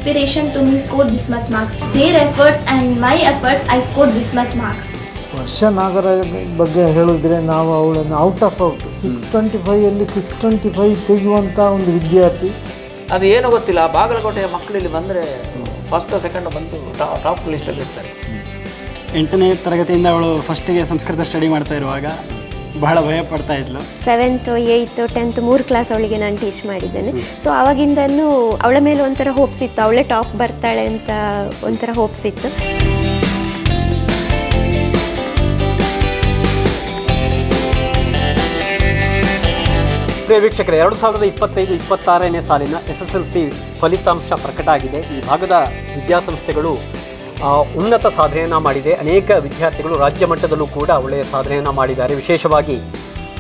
inspiration to me scored this much marks. Their efforts and my efforts, I scored this much marks. ವರ್ಷ ನಾಗರಾಜ್ ಬಗ್ಗೆ ಹೇಳಿದ್ರೆ ನಾವು ಅವಳನ್ನು out of 625 625 ತೆಗೆಯುವಂಥ ಒಂದು ವಿದ್ಯಾರ್ಥಿ. ಅದು ಏನು ಗೊತ್ತಿಲ್ಲ, ಬಾಗಲಕೋಟೆಯ ಮಕ್ಕಳು ಇಲ್ಲಿ ಬಂದರೆ ಫಸ್ಟ್ ಸೆಕೆಂಡ್ ಬಂದು ಟಾಪ್ ಲಿಸ್ಟಲ್ಲಿ ಇರ್ತಾರೆ. 8ನೇ ತರಗತಿಯಿಂದ ಅವಳು ಫಸ್ಟಿಗೆ ಸಂಸ್ಕೃತ ಸ್ಟಡಿ ಮಾಡ್ತಾ ಇರುವಾಗ ಬಹಳ ಭಯ ಪಡ್ತಾ ಇದ್ಲು. 7th 8th 10th 3 ಕ್ಲಾಸ್ ಅವಳಿಗೆ ನಾನು ಟೀಚ್ ಮಾಡಿದ್ದೇನೆ. ಸೊ ಆವಾಗಿಂದನೂ ಅವಳ ಮೇಲೆ ಒಂಥರ ಹೋಪ್ಸ್ ಇತ್ತು, ಅವಳೇ ಟಾಪ್ ಬರ್ತಾಳೆ ಅಂತ ಒಂಥರ ಹೋಪ್ಸ್ ಇತ್ತು. ಪ್ರಿಯ ವೀಕ್ಷಕರೇ, 2025-26ನೇ ಸಾಲಿನ SSLC ಫಲಿತಾಂಶ ಪ್ರಕಟ ಆಗಿದೆ. ಈ ಭಾಗದ ವಿದ್ಯಾಸಂಸ್ಥೆಗಳು ಉನ್ನತ ಸಾಧನೆಯನ್ನು ಮಾಡಿದೆ. ಅನೇಕ ವಿದ್ಯಾರ್ಥಿಗಳು ರಾಜ್ಯ ಮಟ್ಟದಲ್ಲೂ ಕೂಡ ಒಳ್ಳೆಯ ಸಾಧನೆಯನ್ನು ಮಾಡಿದ್ದಾರೆ. ವಿಶೇಷವಾಗಿ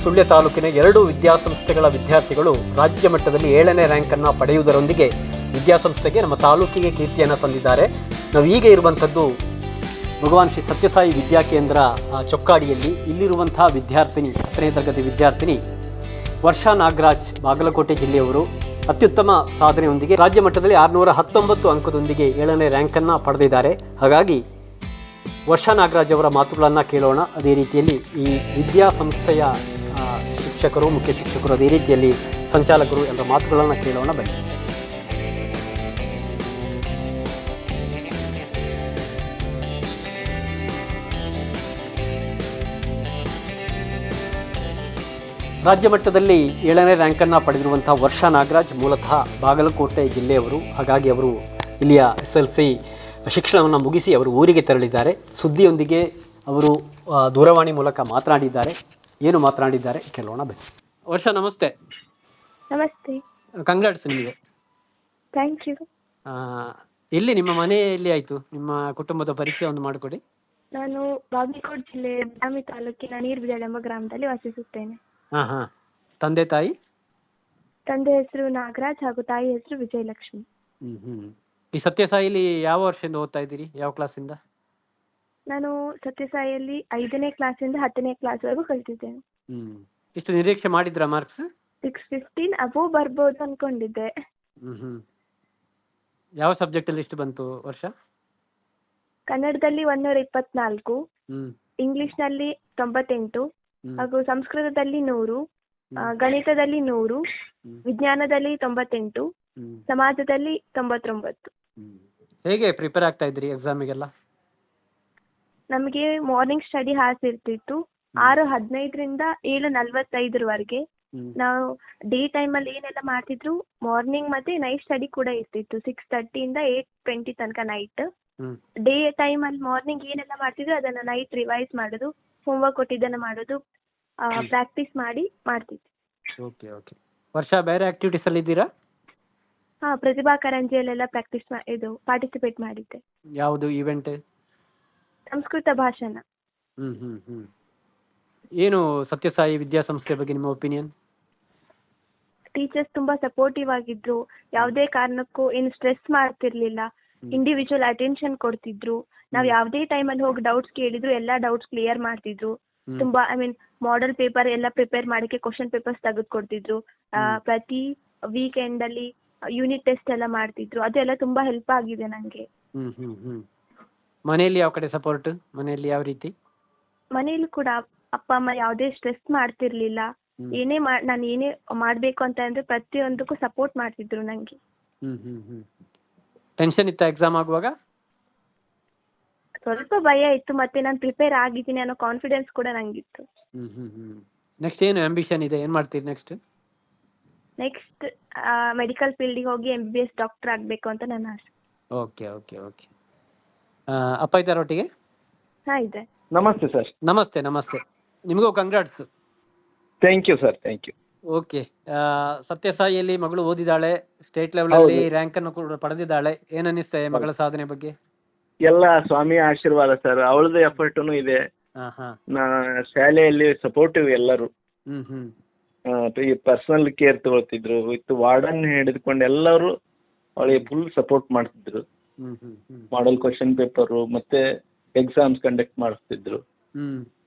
ಸುಳ್ಯ ತಾಲೂಕಿನ 2 ವಿದ್ಯಾಸಂಸ್ಥೆಗಳ ವಿದ್ಯಾರ್ಥಿಗಳು ರಾಜ್ಯ ಮಟ್ಟದಲ್ಲಿ 7ನೇ ರ್ಯಾಂಕನ್ನು ಪಡೆಯುವುದರೊಂದಿಗೆ ವಿದ್ಯಾಸಂಸ್ಥೆಗೆ ನಮ್ಮ ತಾಲೂಕಿಗೆ ಕೀರ್ತಿಯನ್ನು ತಂದಿದ್ದಾರೆ. ನಾವು ಈಗ ಇರುವಂಥದ್ದು ಭಗವಾನ್ ಶ್ರೀ ಸತ್ಯಸಾಯಿ ವಿದ್ಯಾಕೇಂದ್ರ ಚೊಕ್ಕಾಡಿಯಲ್ಲಿ. ಇಲ್ಲಿರುವಂಥ ವಿದ್ಯಾರ್ಥಿನಿ 10ನೇ ತರಗತಿ ವಿದ್ಯಾರ್ಥಿನಿ ವರ್ಷಾ ನಾಗರಾಜ್ ಬಾಗಲಕೋಟೆ ಜಿಲ್ಲೆಯವರು ಅತ್ಯುತ್ತಮ ಸಾಧನೆಯೊಂದಿಗೆ ರಾಜ್ಯ ಮಟ್ಟದಲ್ಲಿ 619 ಅಂಕದೊಂದಿಗೆ 7ನೇ ರ್ಯಾಂಕನ್ನು ಪಡೆದಿದ್ದಾರೆ. ಹಾಗಾಗಿ ವರ್ಷಾ ನಾಗರಾಜ್ ಅವರ ಮಾತುಗಳನ್ನು ಕೇಳೋಣ. ಅದೇ ರೀತಿಯಲ್ಲಿ ಈ ವಿದ್ಯಾಸಂಸ್ಥೆಯ ಶಿಕ್ಷಕರು, ಮುಖ್ಯ ಶಿಕ್ಷಕರು, ಅದೇ ರೀತಿಯಲ್ಲಿ ಸಂಚಾಲಕರು ಎಲ್ಲರ ಮಾತುಗಳನ್ನು ಕೇಳೋಣ ಬನ್ನಿ. ರಾಜ್ಯ ಮಟ್ಟದಲ್ಲಿ 7ನೇ ರ್ಯಾಂಕನ್ನು ಪಡೆದಿರುವಂಥ ವರ್ಷಾ ನಾಗರಾಜ್ ಮೂಲತಃ ಬಾಗಲಕೋಟೆ ಜಿಲ್ಲೆಯವರು. ಹಾಗಾಗಿ ಅವರು ಇಲ್ಲಿಯ SSLC ಶಿಕ್ಷಣವನ್ನು ಮುಗಿಸಿ ಅವರು ಊರಿಗೆ ತೆರಳಿದ್ದಾರೆ. ಸುದ್ದಿಯೊಂದಿಗೆ ಅವರು ದೂರವಾಣಿ ಮೂಲಕ ಮಾತನಾಡಿದ್ದಾರೆ. ಏನು ಮಾತನಾಡಿದ್ದಾರೆ ಕೇಳೋಣ ಬನ್ನಿ. ವರ್ಷಾ, ನಮಸ್ತೆ. ನಮಸ್ತೆ. ಕಂಗ್ರಾಟ್ಸ್ ನಿಮಗೆ. Thank you. ಎಲ್ಲಿ ನಿಮ್ಮ ಮನೆ ಎಲ್ಲಿ ಆಯಿತು? ನಿಮ್ಮ ಕುಟುಂಬದ ಪರಿಚಯ ಒಂದು ಮಾಡಿಕೊಡಿ. ನಾನು ಬಾಗಲಕೋಟೆ ಜಿಲ್ಲೆ ಬಾದಾಮಿ ತಾಲೂಕಿನ ನೀರ್ಬಿದಳೆ ಎಂಬ ಗ್ರಾಮದಲ್ಲಿ ವಾಸಿಸುತ್ತೇನೆ. ಹಾಂ. ತಂದೆ ತಾಯಿ? ತಂದೆ ಹೆಸರು ನಾಗರಾಜ್ ಹಾಗೂ ತಾಯಿ ಹೆಸರು ವಿಜಯಲಕ್ಷ್ಮಿ. ಈ ಸತ್ಯಸಾಯಿಲಿ ಯಾವ ವರ್ಷದಿಂದ ಓದ್ತಾ ಇದ್ದೀರಿ? ಯಾವ ಕ್ಲಾಸಿಂದ? ನಾನು ಸತ್ಯಸಾಯಿಯಲ್ಲಿ 5ನೇ ಕ್ಲಾಸಿಂದ 10ನೇ ಕ್ಲಾಸ್ವರೆಗೂ ಕಲಿತಿದ್ದೇನೆ. ಇಷ್ಟು ನಿರೀಕ್ಷೆ ಮಾಡಿದ್ರಾ ಮಾರ್ಕ್ಸ್? 615 ಅಬೋವ್ ಬರ್ಬೋದು ಅನ್ಕೊಂಡಿದ್ದೆ. ಯಾವ ಸಬ್ಜೆಕ್ಟಲ್ಲಿ ಇಷ್ಟು ಬಂತು ವರ್ಷ? ಕನ್ನಡದಲ್ಲಿ 124, ಇಂಗ್ಲಿಷ್ನಲ್ಲಿ 98 ಹಾಗೂ ಸಂಸ್ಕೃತದಲ್ಲಿ 100, ಗಣಿತದಲ್ಲಿ 100, ವಿಜ್ಞಾನದಲ್ಲಿ 98, ಸಮಾಜದಲ್ಲಿ 99. ಹೇಗೆ ಪ್ರಿಪೇರ್ ಆಗ್ತಾ ಇದ್ರಿ ಎಕ್ಸಾಮಿಗೆಲ್ಲ? ನಮಗೆ ಮಾರ್ನಿಂಗ್ ಸ್ಟಡಿ ಹಾರ್ಸ್ ಇರ್ತಿತ್ತು. 6:15ರಿಂದ 7:45 ನಾವು ಡೇ ಟೈಮಲ್ಲಿ ಏನೆಲ್ಲ ಮಾಡ್ತಿದ್ರು, ಮಾರ್ನಿಂಗ್ ಮತ್ತೆ ನೈಟ್ ಸ್ಟಡಿ ಕೂಡ ಇರ್ತಿತ್ತು. 6:30ಇಂದ 8:20 ತನಕ ನೈಟ್. ಡೇ ಟೈಮಲ್ಲಿ ಮಾರ್ನಿಂಗ್ ಏನೆಲ್ಲ ಮಾಡ್ತಿದ್ರು ಅದನ್ನ ನೈಟ್ ರಿವೈಸ್ ಮಾಡೋದು, ಹೋಮ್ವರ್ಕ್ ಕೊಟ್ಟಿದ್ದನ್ನ ಮಾಡೋದು, ಪ್ರಾಕ್ಟೀಸ್ ಮಾಡ್ತಿದ್ವಿ. ಓಕೆ. ವರ್ಷ ಬೇರೆ ಆಕ್ಟಿವಿಟೀಸ್ ಅಲ್ಲಿ ಇದ್ದೀರಾ? ಪ್ರತಿಭಾ ಕಾರಂಜಿಯಲ್ಲೆಲ್ಲ ಪಾರ್ಟಿಸಿಪೇಟ್ ಮಾಡಿದ್ದೆ. ಯಾವುದು ಇವೆಂಟ್? ಸಂಸ್ಕೃತ ಭಾಷಣ. ಏನು ಸತ್ಯಸಾಯಿ ವಿದ್ಯಾಸಂಸ್ಥೆ ಬಗ್ಗೆ ನಿಮ್ಮ ಒಪಿನಿಯನ್? ಟೀಚರ್ಸ್ ತುಂಬಾ ಸಪೋರ್ಟಿವ್ ಆಗಿದ್ರು. ಯಾವುದೇ ಕಾರಣಕ್ಕೂ ಏನು ಸ್ಟ್ರೆಸ್ ಮಾಡ್ತಿರ್ಲಿಲ್ಲ. ಇಂಡಿವಿಜುವಲ್ ಅಟೆನ್ಷನ್ ಕೊಡ್ತಿದ್ರು. ನಾವ್ ಯಾವುದೇ ಟೈಮಲ್ಲಿ ಹೋಗಿ ಡೌಟ್ಸ್ ಕೇಳಿದ್ರು ಎಲ್ಲಾ ಡೌಟ್ಸ್ ಕ್ಲಿಯರ್ ಮಾಡ್ತಿದ್ರು. ತುಂಬಾ ಮಾಡೆಲ್ ಪೇಪರ್ ಎಲ್ಲ ಪ್ರಿಪೇರ್ ಮಾಡಕ್ಕೆ ಕ್ವಶನ್ ಪೇಪರ್ಸ್ ತೆಗೆದುಕೊಡ್ತಿದ್ರು. ಪ್ರತಿ ವೀಕೆಂಡ್ ಅಲ್ಲಿ ಯೂನಿಟ್ ಟೆಸ್ಟ್ ಎಲ್ಲ ಮಾಡ್ತಿದ್ರು. ಅದೆಲ್ಲ ತುಂಬಾ ಹೆಲ್ಪ್ ಆಗಿದೆ ನಂಗೆ. ಮನೆಯಲ್ಲಿ ಯಾವ ಕಡೆ ಸಪೋರ್ಟ್? ಮನೆಯಲ್ಲಿ ಯಾವ ರೀತಿ? ಮನೆಯಲ್ಲೂ ಕೂಡ ಅಪ್ಪ ಅಮ್ಮ ಯಾವುದೇ ಸ್ಟ್ರೆಸ್ ಮಾಡ್ತಿರ್ಲಿಲ್ಲ. ನಾನು ಏನೇ ಮಾಡ್ಬೇಕು ಅಂತ ಅಂದ್ರೆ ಪ್ರತಿಯೊಂದಕ್ಕೂ ಸಪೋರ್ಟ್ ಮಾಡ್ತಿದ್ರು ನಂಗೆ. ಟೆನ್ಷನ್ ಇತ್ತ ಎಕ್ಸಾಮ್ ಆಗುವಾಗ? ಸ್ವಲ್ಪ ಭಯ ಇತ್ತು, ಮತ್ತೆ ನಾನು ಪ್ರಿಪೇರ್ ಆಗಿದ್ದೀನಿ ಅನ್ನೋ ಕಾನ್ಫಿಡೆನ್ಸ್ ಕೂಡ ನಂಗಿತ್ತು. ನೆಕ್ಸ್ಟ್ ಏನು ಆಂಬಿಷನ್ ಇದೆ? ಏನ್ ಮಾಡ್ತೀರಿ ನೆಕ್ಸ್ಟ್? ಮೆಡಿಕಲ್ ಫೀಲ್ಡಿಗೆ ಹೋಗಿ MBBS ಡಾಕ್ಟರ್ ಆಗ್ಬೇಕು ಅಂತ ನನ್ನ ಆಸೆ. ಓಕೆ. ಅಪ್ಪ ಇದ್ದಾರ ಒಟ್ಟಿಗೆ? ಇದೆ. ನಮಸ್ತೆ ಸರ್. ನಮಸ್ತೆ. ನಿಮಗೂ congrats. Thank you sir, thank you. Okay. ಸತ್ಯಸಾಯಿಯಲ್ಲಿ ಮಗಳು ಓದಿದಾಳೆ, ಸ್ಟೇಟ್ ಲೆವೆಲ್ ಅಲ್ಲಿ ರ್ಯಾಂಕ್ ಅನ್ನು ಕೂಡ ಪಡೆದಿದ್ದಾಳೆ. ಏನ್ ಅನ್ನಿಸ್ತದೆ ಮಗಳ ಸಾಧನೆ ಬಗ್ಗೆ? ಎಲ್ಲ ಸ್ವಾಮಿ ಆಶೀರ್ವಾದ ಸರ್. ಅವಳದು ಎಫರ್ಟ್ನು ಇದೆ. ಶಾಲೆಯಲ್ಲಿ ಸಪೋರ್ಟಿವ್ ಎಲ್ಲರೂ. ಪರ್ಸನಲ್ ಕೇರ್ ತಗೊಳ್ತಿದ್ರು. ವಿತ್ ವಾರ್ಡನ್ ಹಿಡಿದುಕೊಂಡು ಎಲ್ಲರೂ ಅವಳಿಗೆ ಫುಲ್ ಸಪೋರ್ಟ್ ಮಾಡ್ತಿದ್ರು. ಮಾಡೆಲ್ ಕ್ವಶನ್ ಪೇಪರ್ ಮತ್ತೆ ಎಕ್ಸಾಮ್ಸ್ ಕಂಡಕ್ಟ್ ಮಾಡಿಸ್ತಿದ್ರು.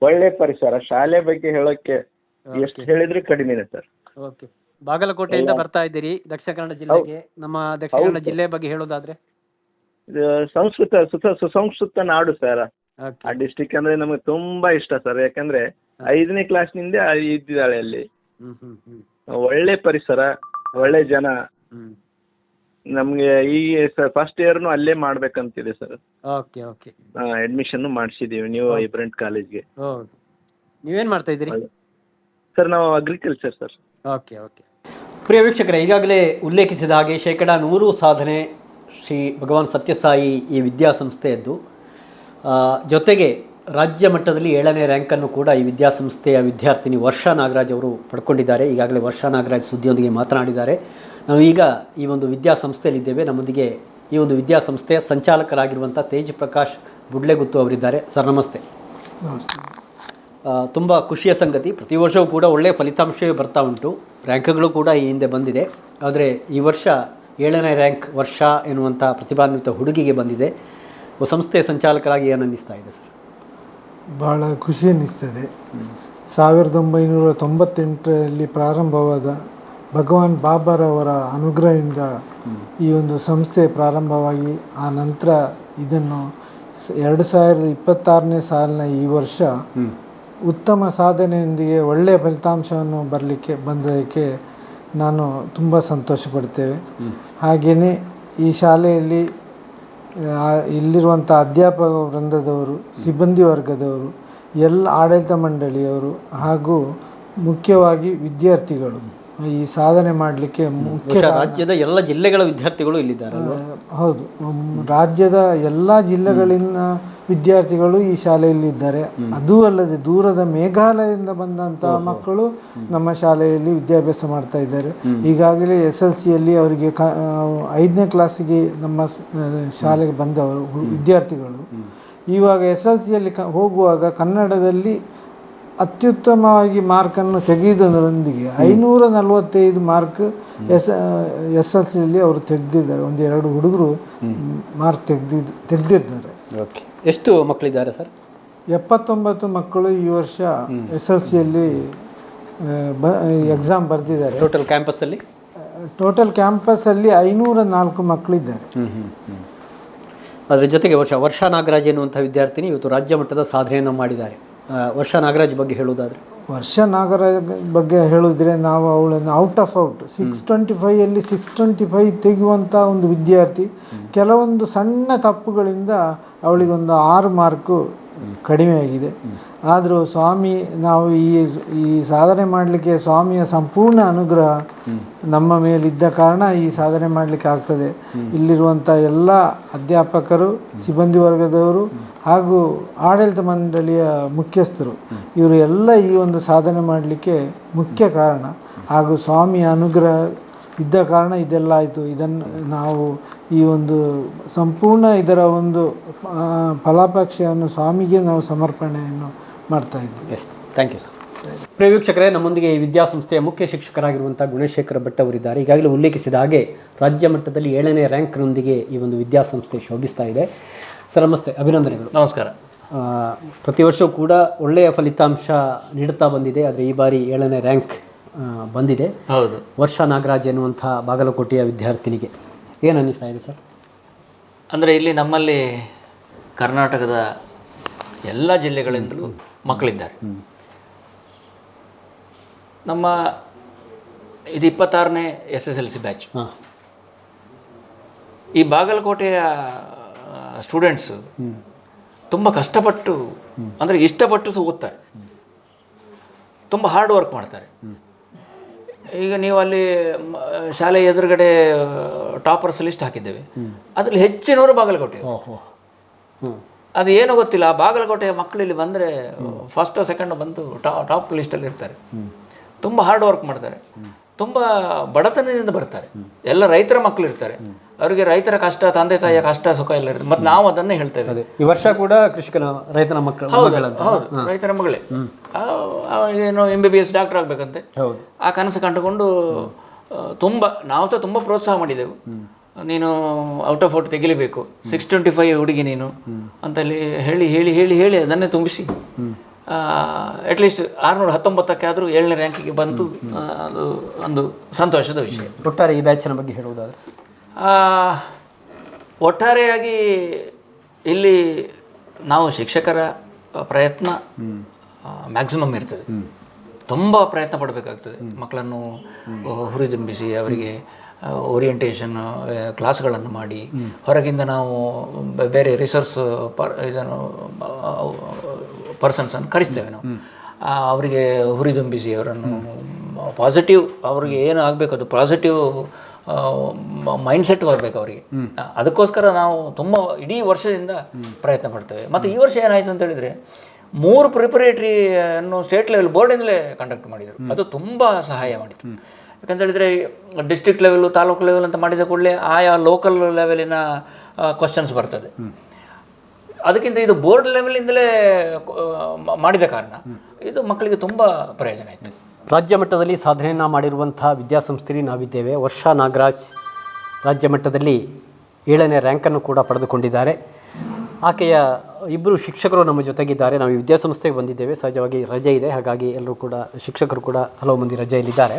ಒಳ್ಳೆ ಪರಿಸರ. ಶಾಲೆ ಬಗ್ಗೆ ಹೇಳೋಕೆ ಎಷ್ಟು ಹೇಳಿದ್ರು ಕಡಿಮೆನೆ ಸರ್. ಓಕೆ. ಬಾಗಲಕೋಟೆಯಿಂದ ಬರ್ತಾ ಇದ್ದೀರಿ ದಕ್ಷಿಣ ಕನ್ನಡ ಜಿಲ್ಲೆಗೆ. ನಮ್ಮ ದಕ್ಷಿಣ ಕನ್ನಡ ಜಿಲ್ಲೆ ಬಗ್ಗೆ ಹೇಳೋದಾದ್ರೆ ಇದು ಸುಸಂಸ್ಕೃತ ನಾಡು ಸರ್. ಆ ಡಿಸ್ಟಿಕ್ ಅಂದ್ರೆ ನಮಗೆ ತುಂಬಾ ಇಷ್ಟ ಸರ್. ಯಾಕಂದ್ರೆ 5ನೇ ಕ್ಲಾಸ್ನಿಂದ ಇದ್ದಿದ್ದಾಳೆ ಅಲ್ಲಿ. ಒಳ್ಳೆ ಪರಿಸರ, ಒಳ್ಳೆ ಜನ. ನಮ್ಗೆ ಈಗ ಫಸ್ಟ್ ಇಯರ್ನು ಅಲ್ಲೇ ಮಾಡ್ಬೇಕಂತಿದೆ ಸರ್. ಅಡ್ಮಿಷನ್ ಮಾಡಿಸಿದೀವಿ ನ್ಯೂ ವೈಬ್ರೆಂಟ್ ಕಾಲೇಜ್ಗೆ. ನೀವೇನ್ ಮಾಡ್ತಾ ಇದ್ದೀರಿ ಸರ್? ನಾವು ಅಗ್ರಿಕಲ್ಚರ್ ಸರ್. ಪ್ರಿಯ ವೀಕ್ಷಕರೇ, ಈಗಾಗಲೇ ಉಲ್ಲೇಖಿಸಿದ ಹಾಗೆ 100% ಸಾಧನೆ ಶ್ರೀ ಭಗವಾನ್ ಸತ್ಯಸಾಯಿ ಈ ವಿದ್ಯಾಸಂಸ್ಥೆಯದ್ದು. ಜೊತೆಗೆ ರಾಜ್ಯ ಮಟ್ಟದಲ್ಲಿ 7ನೇ ರ್ಯಾಂಕನ್ನು ಕೂಡ ಈ ವಿದ್ಯಾಸಂಸ್ಥೆಯ ವಿದ್ಯಾರ್ಥಿನಿ ವರ್ಷಾ ನಾಗರಾಜ್ ಅವರು ಪಡ್ಕೊಂಡಿದ್ದಾರೆ. ಈಗಾಗಲೇ ವರ್ಷಾ ನಾಗರಾಜ್ ಸುದ್ದಿಯೊಂದಿಗೆ ಮಾತನಾಡಿದ್ದಾರೆ. ನಾವು ಈಗ ಈ ಒಂದು ವಿದ್ಯಾಸಂಸ್ಥೆಯಲ್ಲಿದ್ದೇವೆ. ನಮ್ಮೊಂದಿಗೆ ಈ ಒಂದು ವಿದ್ಯಾಸಂಸ್ಥೆಯ ಸಂಚಾಲಕರಾಗಿರುವಂಥ ತೇಜ್ ಪ್ರಕಾಶ್ ಬುಡ್ಲೆಗುತ್ತು ಅವರಿದ್ದಾರೆ. ಸರ್ ನಮಸ್ತೆ. ತುಂಬ ಖುಷಿಯ ಸಂಗತಿ, ಪ್ರತಿ ವರ್ಷವೂ ಕೂಡ ಒಳ್ಳೆಯ ಫಲಿತಾಂಶವೇ ಬರ್ತಾ ಉಂಟು. ರ್ಯಾಂಕ್ಗಳು ಕೂಡ ಈ ಹಿಂದೆ ಬಂದಿದೆ. ಆದರೆ ಈ ವರ್ಷ 7ನೇ ರ್ಯಾಂಕ್ ವರ್ಷ ಎನ್ನುವಂಥ ಪ್ರತಿಭಾನ್ವಿತ ಹುಡುಗಿಗೆ ಬಂದಿದೆ. ಸಂಸ್ಥೆಯ ಸಂಚಾಲಕರಾಗಿ ಏನು ಅನ್ನಿಸ್ತಾ ಇದೆ ಸರ್? ಭಾಳ ಖುಷಿ ಅನ್ನಿಸ್ತದೆ. 1998ರಲ್ಲಿ ಪ್ರಾರಂಭವಾದ ಭಗವಾನ್ ಬಾಬಾರವರ ಅನುಗ್ರಹದಿಂದ ಈ ಒಂದು ಸಂಸ್ಥೆ ಪ್ರಾರಂಭವಾಗಿ ಆ ನಂತರ ಇದನ್ನು 2026ನೇ ಸಾಲಿನ ಈ ವರ್ಷ ಉತ್ತಮ ಸಾಧನೆಯೊಂದಿಗೆ ಒಳ್ಳೆಯ ಫಲಿತಾಂಶವನ್ನು ಬಂದದಕ್ಕೆ ನಾನು ತುಂಬ ಸಂತೋಷ ಪಡ್ತೇವೆ. ಹಾಗೆಯೇ ಈ ಶಾಲೆಯಲ್ಲಿ ಇಲ್ಲಿರುವಂಥ ಅಧ್ಯಾಪಕ ವೃಂದದವರು, ಸಿಬ್ಬಂದಿ ವರ್ಗದವರು, ಎಲ್ಲ ಆಡಳಿತ ಮಂಡಳಿಯವರು ಹಾಗೂ ಮುಖ್ಯವಾಗಿ ವಿದ್ಯಾರ್ಥಿಗಳು ಈ ಸಾಧನೆ ಮಾಡಲಿಕ್ಕೆ ಮುಖ್ಯ ರಾಜ್ಯದ ಎಲ್ಲ ಜಿಲ್ಲೆಗಳ ವಿದ್ಯಾರ್ಥಿಗಳು ಇಲ್ಲಿದ್ದಾರೆ. ಹೌದು, ರಾಜ್ಯದ ಎಲ್ಲ ಜಿಲ್ಲೆಗಳಿಂದ ವಿದ್ಯಾರ್ಥಿಗಳು ಈ ಶಾಲೆಯಲ್ಲಿ ಇದ್ದಾರೆ. ಅದೂ ಅಲ್ಲದೆ ದೂರದ ಮೇಘಾಲಯದಿಂದ ಬಂದಂಥ ಮಕ್ಕಳು ನಮ್ಮ ಶಾಲೆಯಲ್ಲಿ ವಿದ್ಯಾಭ್ಯಾಸ ಮಾಡ್ತಾ ಇದ್ದಾರೆ. ಈಗಾಗಲೇ SLCಯಲ್ಲಿ ಅವರಿಗೆ 5ನೇ ಕ್ಲಾಸಿಗೆ ನಮ್ಮ ಶಾಲೆಗೆ ಬಂದವರು ವಿದ್ಯಾರ್ಥಿಗಳು ಇವಾಗ SLCಯಲ್ಲಿ ಹೋಗುವಾಗ ಕನ್ನಡದಲ್ಲಿ ಅತ್ಯುತ್ತಮವಾಗಿ ಮಾರ್ಕನ್ನು ತೆಗೆಯುವುದರೊಂದಿಗೆ 545 ಮಾರ್ಕ್ SLCಯಲ್ಲಿ ಅವರು ತೆಗೆದಿದ್ದಾರೆ. 1-2 ಹುಡುಗರು ಮಾರ್ಕ್ ತೆಗೆದಿದ್ದಾರೆ. ಎಷ್ಟು ಮಕ್ಕಳಿದ್ದಾರೆ ಸರ್? 79 ಮಕ್ಕಳು ಈ ವರ್ಷ SLCಯಲ್ಲಿ ಎಕ್ಸಾಮ್ ಬರೆದಿದ್ದಾರೆ. ಟೋಟಲ್ ಕ್ಯಾಂಪಸ್ಸಲ್ಲಿ 504 ಮಕ್ಕಳಿದ್ದಾರೆ. ಅದರ ಜೊತೆಗೆ ವರ್ಷಾ ನಾಗರಾಜ್ ಎನ್ನುವಂಥ ವಿದ್ಯಾರ್ಥಿನಿ ಇವತ್ತು ರಾಜ್ಯ ಮಟ್ಟದ ಸಾಧನೆಯನ್ನು ಮಾಡಿದ್ದಾರೆ. ವರ್ಷಾ ನಾಗರಾಜ್ ಬಗ್ಗೆ ಹೇಳುವುದಾದರೆ? ವರ್ಷಾ ನಾಗರಾಜ್ ಬಗ್ಗೆ ಹೇಳಿದ್ರೆ ನಾವು ಅವಳನ್ನು ಔಟ್ 625ಯಲ್ಲಿ 625 ತೆಗೆಯುವಂಥ ಒಂದು ವಿದ್ಯಾರ್ಥಿ. ಕೆಲವೊಂದು ಸಣ್ಣ ತಪ್ಪುಗಳಿಂದ ಅವಳಿಗೊಂದು 6 ಮಾರ್ಕು ಕಡಿಮೆಯಾಗಿದೆ. ಆದರೂ ಸ್ವಾಮಿ, ನಾವು ಈ ಸಾಧನೆ ಮಾಡಲಿಕ್ಕೆ ಸ್ವಾಮಿಯ ಸಂಪೂರ್ಣ ಅನುಗ್ರಹ ನಮ್ಮ ಮೇಲಿದ್ದ ಕಾರಣ ಈ ಸಾಧನೆ ಮಾಡಲಿಕ್ಕೆ ಆಗ್ತದೆ. ಇಲ್ಲಿರುವಂಥ ಎಲ್ಲ ಅಧ್ಯಾಪಕರು, ಸಿಬ್ಬಂದಿ ವರ್ಗದವರು ಹಾಗೂ ಆಡಳಿತ ಮಂಡಳಿಯ ಮುಖ್ಯಸ್ಥರು ಇವರು ಎಲ್ಲ ಈ ಒಂದು ಸಾಧನೆ ಮಾಡಲಿಕ್ಕೆ ಮುಖ್ಯ ಕಾರಣ. ಹಾಗೂ ಸ್ವಾಮಿಯ ಅನುಗ್ರಹ ಇದ್ದ ಕಾರಣ ಇದೆಲ್ಲ ಆಯಿತು. ಇದನ್ನು ನಾವು ಈ ಒಂದು ಸಂಪೂರ್ಣ ಇದರ ಒಂದು ಫಲಾಪೇಕ್ಷೆಯನ್ನು ಸ್ವಾಮಿಗೆ ನಾವು ಸಮರ್ಪಣೆಯನ್ನು ಮಾಡ್ತಾ ಇದ್ದೀವಿ. Thank you sir. ಪ್ರಿಯ ವೀಕ್ಷಕರೇ, ನಮ್ಮೊಂದಿಗೆ ಈ ವಿದ್ಯಾಸಂಸ್ಥೆಯ ಮುಖ್ಯ ಶಿಕ್ಷಕರಾಗಿರುವಂಥ ಗುಣಶೇಖರ ಭಟ್ ಅವರಿದ್ದಾರೆ. ಈಗಾಗಲೇ ಉಲ್ಲೇಖಿಸಿದ ಹಾಗೆ ರಾಜ್ಯ ಮಟ್ಟದಲ್ಲಿ 7ನೇ ರ್ಯಾಂಕ್ನೊಂದಿಗೆ ಈ ಒಂದು ವಿದ್ಯಾಸಂಸ್ಥೆ ಶೋಭಿಸ್ತಾ ಇದೆ. ಸರ್ ನಮಸ್ತೆ, ಅಭಿನಂದನೆಗಳು. ನಮಸ್ಕಾರ. ಪ್ರತಿ ವರ್ಷವೂ ಕೂಡ ಒಳ್ಳೆಯ ಫಲಿತಾಂಶ ನೀಡುತ್ತಾ ಬಂದಿದೆ. ಆದರೆ ಈ ಬಾರಿ 7ನೇ ರ್ಯಾಂಕ್ ಬಂದಿದೆ. ಹೌದು. ವರ್ಷಾ ನಾಗರಾಜ್ ಎನ್ನುವಂಥ ಬಾಗಲಕೋಟೆಯ ವಿದ್ಯಾರ್ಥಿನಿಗೆ ಏನು ಅನ್ನಿಸ್ತಾ ಇದೆ ಸರ್? ಅಂದರೆ ಇಲ್ಲಿ ನಮ್ಮಲ್ಲಿ ಕರ್ನಾಟಕದ ಎಲ್ಲ ಜಿಲ್ಲೆಗಳಿಂದಲೂ ಮಕ್ಕಳಿದ್ದಾರೆ. ನಮ್ಮ ಇದು 26ನೇ SSLC ಬ್ಯಾಚ್. ಈ ಬಾಗಲಕೋಟೆಯ ಸ್ಟೂಡೆಂಟ್ಸು ತುಂಬ ಕಷ್ಟಪಟ್ಟು, ಅಂದರೆ ಇಷ್ಟಪಟ್ಟು ಓದ್ತಾರೆ, ತುಂಬ ಹಾರ್ಡ್ ವರ್ಕ್ ಮಾಡ್ತಾರೆ. ಈಗ ನೀವು ಅಲ್ಲಿ ಶಾಲೆ ಎದುರುಗಡೆ ಟಾಪರ್ಸ್ ಲಿಸ್ಟ್ ಹಾಕಿದ್ದೇವೆ, ಅದರಲ್ಲಿ ಹೆಚ್ಚಿನವರು ಬಾಗಲಕೋಟೆ. ಅದು ಏನೋ ಗೊತ್ತಿಲ್ಲ, ಆ ಬಾಗಲಕೋಟೆಯ ಮಕ್ಕಳು ಇಲ್ಲಿ ಬಂದರೆ ಫಸ್ಟ್ ಸೆಕೆಂಡ್ ಬಂದು ಟಾಪ್ ಲಿಸ್ಟಲ್ಲಿ ಇರ್ತಾರೆ. ತುಂಬ ಹಾರ್ಡ್ ವರ್ಕ್ ಮಾಡ್ತಾರೆ, ತುಂಬ ಬಡತನದಿಂದ ಬರ್ತಾರೆ. ಎಲ್ಲ ರೈತರ ಮಕ್ಕಳು ಇರ್ತಾರೆ, ಅವರಿಗೆ ರೈತರ ಕಷ್ಟ, ತಂದೆ ತಾಯಿಯ ಕಷ್ಟ ಸುಖ ಎಲ್ಲ ಇರುತ್ತೆ. ಮತ್ತು ನಾವು ಅದನ್ನೇ ಹೇಳ್ತೇವೆ. ಈ ವರ್ಷ ಕೂಡ ಕೃಷಿಕನ ರೈತನ ಮಕ್ಕಳು. ಹೌದು, ರೈತರ ಮಗಳೇ. ಏನು MBBS ಡಾಕ್ಟರ್ ಆಗಬೇಕಂತೆ, ಆ ಕನಸು ಕಂಡುಕೊಂಡು ನಾವು ಸಹ ತುಂಬ ಪ್ರೋತ್ಸಾಹ ಮಾಡಿದೆವು. ನೀನು ಔಟ್ ಆಫ್ ಔಟ್ ತೆಗಿಲೇಬೇಕು, 625 ಹುಡುಗಿ ನೀನು ಅಂತಲ್ಲಿ ಹೇಳಿ ಹೇಳಿ ಹೇಳಿ ಹೇಳಿ ಅದನ್ನೇ ತುಂಬಿಸಿ ಅಟ್ಲೀಸ್ಟ್ 619ಕ್ಕೆ ಆದರೂ 7ನೇ ರ್ಯಾಂಕಿಗೆ ಬಂತು. ಅದು ಒಂದು ಸಂತೋಷದ ವಿಷಯ. ಒಟ್ಟಾರೆ ಈ ಬ್ಯಾಚಿನ ಬಗ್ಗೆ ಹೇಳುವುದಾದರೆ ಒಟ್ಟಾರೆಯಾಗಿ ಇಲ್ಲಿ ನಾವು ಶಿಕ್ಷಕರ ಪ್ರಯತ್ನ ಮ್ಯಾಕ್ಸಿಮಮ್ ಇರ್ತದೆ. ತುಂಬ ಪ್ರಯತ್ನ ಪಡಬೇಕಾಗ್ತದೆ. ಮಕ್ಕಳನ್ನು ಹುರಿದುಂಬಿಸಿ ಅವರಿಗೆ ಓರಿಯೆಂಟೇಷನ್ ಕ್ಲಾಸ್ಗಳನ್ನು ಮಾಡಿ, ಹೊರಗಿಂದ ನಾವು ಬೇರೆ ರಿಸರ್ಚ್ ಇದನ್ನು ಪರ್ಸನ್ಸನ್ನು ಕರೆಸ್ತೇವೆ ನಾವು. ಅವರಿಗೆ ಹುರಿದುಂಬಿಸಿ ಅವರನ್ನು ಪಾಸಿಟಿವ್, ಅವ್ರಿಗೆ ಏನು ಆಗಬೇಕು ಅದು ಪಾಸಿಟಿವ್ ಮೈಂಡ್ಸೆಟ್ ಬರಬೇಕು ಅವರಿಗೆ. ಅದಕ್ಕೋಸ್ಕರ ನಾವು ತುಂಬ ಇಡೀ ವರ್ಷದಿಂದ ಪ್ರಯತ್ನ ಪಡ್ತೇವೆ. ಮತ್ತು ಈ ವರ್ಷ ಏನಾಯಿತು ಅಂತ ಹೇಳಿದರೆ 3 ಪ್ರಿಪರೇಟ್ರಿ ಅನ್ನು ಸ್ಟೇಟ್ ಲೆವೆಲ್ ಬೋರ್ಡಿಂದಲೇ ಕಂಡಕ್ಟ್ ಮಾಡಿದರು. ಅದು ತುಂಬ ಸಹಾಯ ಮಾಡಿತು. ಯಾಕಂತ ಹೇಳಿದರೆ ಡಿಸ್ಟ್ರಿಕ್ಟ್ ಲೆವೆಲು, ತಾಲೂಕು ಲೆವೆಲ್ ಅಂತ ಮಾಡಿದ ಕೂಡಲೇ ಆಯಾ ಲೋಕಲ್ ಲೆವೆಲಿನ ಕ್ವಶನ್ಸ್ ಬರ್ತದೆ. ಅದಕ್ಕಿಂತ ಇದು ಬೋರ್ಡ್ ಲೆವೆಲಿಂದಲೇ ಮಾಡಿದ ಕಾರಣ ಇದು ಮಕ್ಕಳಿಗೆ ತುಂಬ ಪ್ರಯೋಜನ ಆಯಿತು. ರಾಜ್ಯ ಮಟ್ಟದಲ್ಲಿ ಸಾಧನೆಯನ್ನು ಮಾಡಿರುವಂಥ ವಿದ್ಯಾಸಂಸ್ಥೆಯಲ್ಲಿ ನಾವಿದ್ದೇವೆ. ವರ್ಷಾ ನಾಗರಾಜ್ ರಾಜ್ಯ ಮಟ್ಟದಲ್ಲಿ 7ನೇ ರ್ಯಾಂಕನ್ನು ಕೂಡ ಪಡೆದುಕೊಂಡಿದ್ದಾರೆ. ಆಕೆಯ ಇಬ್ಬರು ಶಿಕ್ಷಕರು ನಮ್ಮ ಜೊತೆಗಿದ್ದಾರೆ. ನಾವು ಈ ವಿದ್ಯಾಸಂಸ್ಥೆಗೆ ಬಂದಿದ್ದೇವೆ, ಸಹಜವಾಗಿ ರಜೆ ಇದೆ, ಹಾಗಾಗಿ ಎಲ್ಲರೂ ಕೂಡ ಶಿಕ್ಷಕರು ಕೂಡ ಹಲವು ಮಂದಿ ರಜೆಯಲ್ಲಿದ್ದಾರೆ.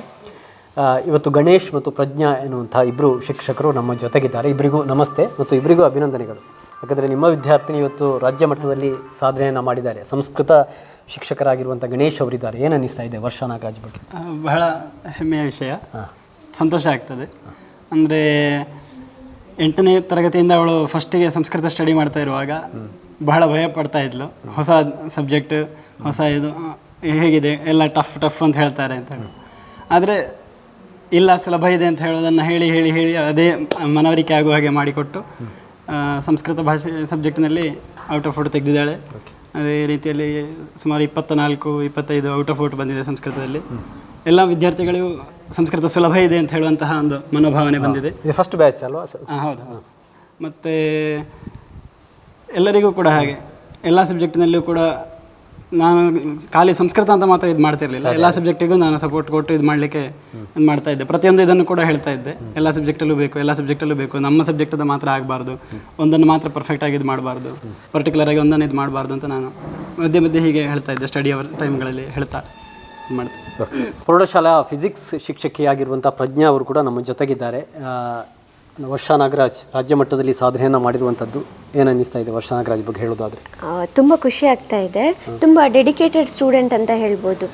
ಇವತ್ತು ಗಣೇಶ್ ಮತ್ತು ಪ್ರಜ್ಞಾ ಎನ್ನುವಂಥ ಇಬ್ಬರು ಶಿಕ್ಷಕರು ನಮ್ಮ ಜೊತೆಗಿದ್ದಾರೆ. ಇಬ್ಬರಿಗೂ ನಮಸ್ತೆ ಮತ್ತು ಇಬ್ಬರಿಗೂ ಅಭಿನಂದನೆಗಳು. ಯಾಕಂದರೆ ನಿಮ್ಮ ವಿದ್ಯಾರ್ಥಿನಿ ಇವತ್ತು ರಾಜ್ಯ ಮಟ್ಟದಲ್ಲಿ ಸಾಧನೆಯನ್ನು ಮಾಡಿದ್ದಾರೆ. ಸಂಸ್ಕೃತ ಶಿಕ್ಷಕರಾಗಿರುವಂಥ ಗಣೇಶ್ ಅವರಿದ್ದಾರೆ. ಏನು ಅನ್ನಿಸ್ತಾ ಇದೆ ವರ್ಷಾ ನಾಗರಾಜ್ ಬಗ್ಗೆ? ಬಹಳ ಹೆಮ್ಮೆಯ ವಿಷಯ, ಸಂತೋಷ ಆಗ್ತದೆ. ಅಂದರೆ 8ನೇ ತರಗತಿಯಿಂದ ಅವಳು ಫಸ್ಟಿಗೆ ಸಂಸ್ಕೃತ ಸ್ಟಡಿ ಮಾಡ್ತಾ ಇರುವಾಗ ಬಹಳ ಭಯ ಪಡ್ತಾ ಇದ್ಲು. ಹೊಸ ಸಬ್ಜೆಕ್ಟ್, ಹೊಸ ಇದು ಹೇಗಿದೆ, ಎಲ್ಲ ಟಫ್ ಅಂತ ಹೇಳ್ತಾರೆ ಅಂತ ಹೇಳಿ. ಆದರೆ ಇಲ್ಲ, ಸುಲಭ ಇದೆ ಅಂತ ಹೇಳೋದನ್ನು ಹೇಳಿ ಹೇಳಿ ಹೇಳಿ ಅದೇ ಮನವರಿಕೆ ಆಗುವ ಹಾಗೆ ಮಾಡಿಕೊಟ್ಟು ಸಂಸ್ಕೃತ ಭಾಷೆ ಸಬ್ಜೆಕ್ಟ್ನಲ್ಲಿ ಔಟ್ ಆಫ್ ಔಟ್ ತೆಗೆದಿದ್ದಾಳೆ. ಅದೇ ರೀತಿಯಲ್ಲಿ ಸುಮಾರು 24-25 ಔಟ್ ಆಫ್ ಔಟ್ ಬಂದಿದೆ ಸಂಸ್ಕೃತದಲ್ಲಿ. ಎಲ್ಲ ವಿದ್ಯಾರ್ಥಿಗಳಿಗೂ ಸಂಸ್ಕೃತ ಸುಲಭ ಇದೆ ಅಂತ ಹೇಳುವಂತಹ ಒಂದು ಮನೋಭಾವನೆ ಬಂದಿದೆ. ಇದು ಫಸ್ಟ್ ಬ್ಯಾಚ್ ಅಲ್ವಾ? ಹೌದು. ಮತ್ತು ಎಲ್ಲರಿಗೂ ಕೂಡ ಹಾಗೆ ಎಲ್ಲ ಸಬ್ಜೆಕ್ಟಿನಲ್ಲೂ ಕೂಡ ನಾನು ಖಾಲಿ ಸಂಸ್ಕೃತ ಅಂತ ಮಾತ್ರ ಇದು ಮಾಡ್ತಿರಲಿಲ್ಲ. ಎಲ್ಲ ಸಬ್ಜೆಕ್ಟಿಗೂ ನಾನು ಸಪೋರ್ಟ್ ಕೊಟ್ಟು ಇದು ಮಾಡಲಿಕ್ಕೆ ಮಾಡ್ತಾ ಇದ್ದೆ. ಪ್ರತಿಯೊಂದು ಇದನ್ನು ಕೂಡ ಹೇಳ್ತಾ ಇದ್ದೆ, ಎಲ್ಲ ಸಬ್ಜೆಕ್ಟಲ್ಲೂ ಬೇಕು, ಎಲ್ಲ ಸಬ್ಜೆಕ್ಟಲ್ಲೂ ಬೇಕು. ನಮ್ಮ ಸಬ್ಜೆಕ್ಟದ ಮಾತ್ರ ಆಗಬಾರ್ದು, ಒಂದನ್ನು ಮಾತ್ರ ಪರ್ಫೆಕ್ಟಾಗಿ ಇದು ಮಾಡಬಾರ್ದು, ಪರ್ಟಿಕ್ಯುಲರಾಗಿ ಒಂದನ್ನು ಇದು ಮಾಡಬಾರ್ದು ಅಂತ ನಾನು ಮಧ್ಯೆ ಹೀಗೆ ಹೇಳ್ತಾ ಇದ್ದೆ. ಸ್ಟಡಿ ಅವರ್ ಟೈಮ್ಗಳಲ್ಲಿ ಹೇಳ್ತಾ ಮಾಡ್ತೀನಿ. ಪ್ರೌಢಶಾಲಾ ಫಿಸಿಕ್ಸ್ ಶಿಕ್ಷಕಿಯಾಗಿರುವಂಥ ಪ್ರಜ್ಞಾ ಅವರು ಕೂಡ ನಮ್ಮ ಜೊತೆಗಿದ್ದಾರೆ. ವರ್ಷಾ ನಾಗರಾಜ್ ರಾಜ್ಯ ಮಟ್ಟದಲ್ಲಿ ಸಾಧನೆಯನ್ನು ಮಾಡಿರುವಂಥದ್ದು ಏನು ಅನ್ನಿಸ್ತಾ ಇದೆ ವರ್ಷಾ ನಾಗರಾಜ್ ಬಗ್ಗೆ ಹೇಳೋದಾದರೆ? ತುಂಬ ಖುಷಿ ಆಗ್ತಾ ಇದೆ. ತುಂಬ ಡೆಡಿಕೇಟೆಡ್ ಸ್ಟೂಡೆಂಟ್ ಅಂತ ಹೇಳ್ಬೋದು.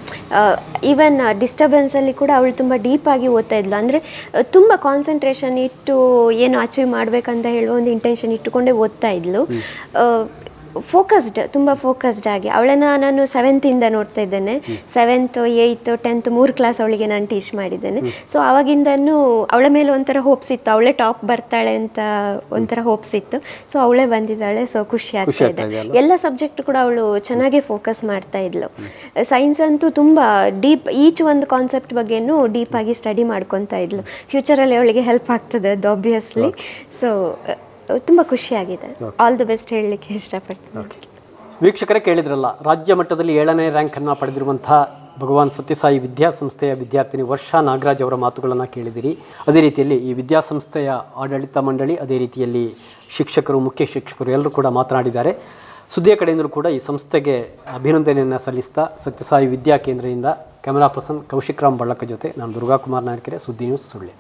ಈವನ್ ಡಿಸ್ಟರ್ಬೆನ್ಸಲ್ಲಿ ಕೂಡ ಅವಳು ತುಂಬ ಡೀಪಾಗಿ ಓದ್ತಾ ಇದ್ಲು. ಅಂದರೆ ತುಂಬ ಕಾನ್ಸಂಟ್ರೇಷನ್ ಇಟ್ಟು ಏನು ಅಚೀವ್ ಮಾಡಬೇಕಂತ ಹೇಳುವ ಒಂದು ಇಂಟೆನ್ಷನ್ ಇಟ್ಟುಕೊಂಡೇ ಓದ್ತಾ ಇದ್ಲು. ತುಂಬ ಫೋಕಸ್ಡ್ ಆಗಿ ಅವಳನ್ನು ನಾನು 7th ನೋಡ್ತಾ ಇದ್ದೇನೆ. 7th, 8th, 10th 3 ಕ್ಲಾಸ್ ಅವಳಿಗೆ ನಾನು ಟೀಚ್ ಮಾಡಿದ್ದೇನೆ. ಸೊ ಆವಾಗಿಂದನೂ ಅವಳ ಮೇಲೆ ಒಂಥರ ಹೋಪ್ಸ್ ಇತ್ತು, ಅವಳೇ ಟಾಪ್ ಬರ್ತಾಳೆ ಅಂತ ಒಂಥರ ಹೋಪ್ಸ್ ಇತ್ತು. ಸೊ ಅವಳೇ ಬಂದಿದ್ದಾಳೆ. ಸೊ ಖುಷಿ ಆಗ್ತಾ ಇದೆ. ಎಲ್ಲ ಸಬ್ಜೆಕ್ಟ್ ಕೂಡ ಅವಳು ಚೆನ್ನಾಗೇ ಫೋಕಸ್ ಮಾಡ್ತಾ ಇದ್ಲು. ಸೈನ್ಸ್ ಅಂತೂ ತುಂಬ ಡೀಪ್, ಈಚ್ ಒಂದು ಕಾನ್ಸೆಪ್ಟ್ ಬಗ್ಗೆನೂ ಡೀಪಾಗಿ ಸ್ಟಡಿ ಮಾಡ್ಕೊತಾ ಇದ್ಲು. ಫ್ಯೂಚರಲ್ಲಿ ಅವಳಿಗೆ ಹೆಲ್ಪ್ ಆಗ್ತದೆ ಅದು ಆಬ್ವಿಯಸ್ಲಿ. ಸೊ ತುಂಬ ಖುಷಿಯಾಗಿದೆ. ಆಲ್ ದಿ ಬೆಸ್ಟ್ ಹೇಳಲಿಕ್ಕೆ ಇಷ್ಟಪಡ್ತೀನಿ. ವೀಕ್ಷಕರೇ ಕೇಳಿದ್ರಲ್ಲ, ರಾಜ್ಯ ಮಟ್ಟದಲ್ಲಿ 7ನೇ ರ್ಯಾಂಕನ್ನು ಪಡೆದಿರುವಂಥ ಭಗವಾನ್ ಸತ್ಯಸಾಯಿ ವಿದ್ಯಾಸಂಸ್ಥೆಯ ವಿದ್ಯಾರ್ಥಿನಿ ವರ್ಷಾ ನಾಗರಾಜ್ ಅವರ ಮಾತುಗಳನ್ನು ಕೇಳಿದಿರಿ. ಅದೇ ರೀತಿಯಲ್ಲಿ ಈ ವಿದ್ಯಾಸಂಸ್ಥೆಯ ಆಡಳಿತ ಮಂಡಳಿ, ಅದೇ ರೀತಿಯಲ್ಲಿ ಶಿಕ್ಷಕರು, ಮುಖ್ಯ ಶಿಕ್ಷಕರು ಎಲ್ಲರೂ ಕೂಡ ಮಾತನಾಡಿದ್ದಾರೆ. ಸುದ್ದಿಯ ಕಡೆಯಿಂದಲೂ ಕೂಡ ಈ ಸಂಸ್ಥೆಗೆ ಅಭಿನಂದನೆಯನ್ನು ಸಲ್ಲಿಸ್ತಾ ಸತ್ಯಸಾಯಿ ವಿದ್ಯಾ ಕೇಂದ್ರದಿಂದ ಕ್ಯಾಮರಾ ಪರ್ಸನ್ ಕೌಶಿಕ್ ರಾಮ್ ಬಳ್ಳಕ ಜೊತೆ ನಾನು ದುರ್ಗಾಕುಮಾರ್ ನಾಯಕರೆ, ಸುದ್ದಿ ನ್ಯೂಸ್, ಸುಳ್ಳೆ.